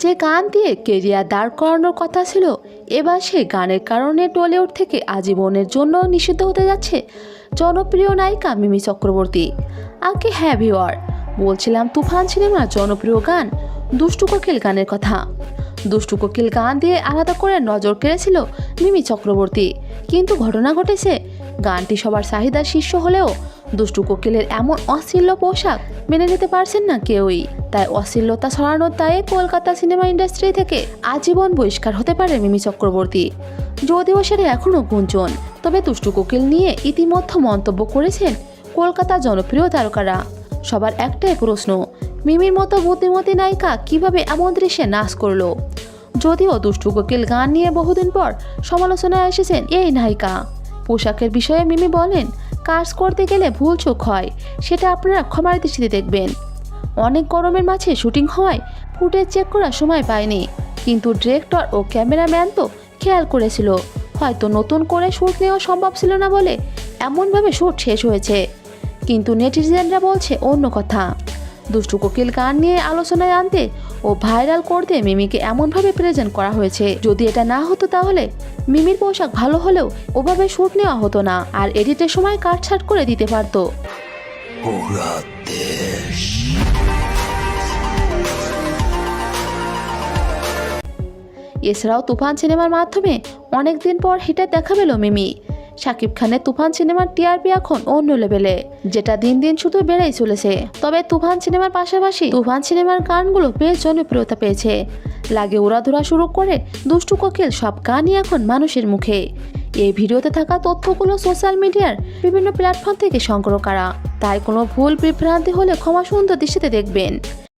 যে গান দিয়ে কেরিয়ার দাঁড় করানোর কথা ছিল, এবার সেই গানের কারণে টলিউড থেকে আজীবনের জন্য নিষিদ্ধ হতে যাচ্ছে জনপ্রিয় নায়িকা মিমি চক্রবর্তী। আগে হ্যাঁ ভিউয়ার, বলছিলাম তুফান সিনেমার জনপ্রিয় গান দুষ্টু কোকিল গানের কথা। দুষ্টু কোকিল গান দিয়ে আলাদা করে নজর কেড়েছিল মিমি চক্রবর্তী, কিন্তু ঘটনা ঘটেছে গানটি সবার চাহিদার শীর্ষ হলেও দুষ্টু কোকিলের এমন অশ্লীল পোশাক মেনে নিতে পারছেন না কেউই। তাই অশ্লীলতা ছড়ানোর দায়ে কলকাতা সিনেমা ইন্ডাস্ট্রি থেকে আজীবন বহিষ্কার হতে পারে মিমি চক্রবর্তী। যদিও সেটা এখনও গুঞ্জন, তবে দুষ্টু কোকিল নিয়ে ইতিমধ্যে মন্তব্য করেছেন কলকাতার জনপ্রিয় তারকারা। সবার একটাই প্রশ্ন, মিমির মতো বুদ্ধিমতী নায়িকা কিভাবে এমন দৃশ্যে নাচ করলো। যদিও দুষ্টু কোকিল গান নিয়ে বহুদিন পর সমালোচনায় এসেছেন এই নায়িকা। পোশাকের বিষয়ে মিমি বলেন, কাজ করতে গেলে ভুল চোখ হয়, সেটা আপনারা ক্ষমার দৃষ্টিতে দেখবেন। অনেক গরমের মাঝে শুটিং হওয়ায় ফুটেজ চেক করার সময় পায়নি, কিন্তু ডিরেক্টর ও ক্যামেরাম্যান তো খেয়াল করেছিল। হয়তো নতুন করে শ্যুট নেওয়া সম্ভব ছিল না বলে এমনভাবে শ্যুট শেষ হয়েছে, কিন্তু নেটিজেনরা বলছে অন্য কথা। দুষ্টু কোকিল গান নিয়ে আলোচনায় আনতে ও ভাইরাল করতে মিমিকে এমনভাবে প্রেজেন্ট করা হয়েছে, যদি এটা না হতো তাহলে মিমির পোশাক ভালো হলেও ওভাবে শ্যুট নেওয়া হতো না, আর এডিটের সময় কাটছাট করে দিতে পারতো। এছাড়াও তুফান সিনেমার মাধ্যমে অনেকদিন পর হিটে দেখা পেল মিমি। শাকিব খানের তুফান সিনেমার টিআরপি এখন অন্য লেভেলে, যেটা দিন দিন শুধু বেড়েই চলেছে। তবে তুফান সিনেমার পাশাপাশি তুফান সিনেমার গানগুলো বেশ জনপ্রিয়তা পেয়েছে। লাগে উড়াধুরা শুরু করে দুষ্টু কোকিল সব গানই এখন মানুষের মুখে। এই ভিডিওতে থাকা তথ্যগুলো সোশ্যাল মিডিয়ার বিভিন্ন প্ল্যাটফর্ম থেকে সংগ্রহ করা, তাই কোনো ভুল বিভ্রান্তি হলে ক্ষমা সুন্দর দৃষ্টিতে দেখবেন।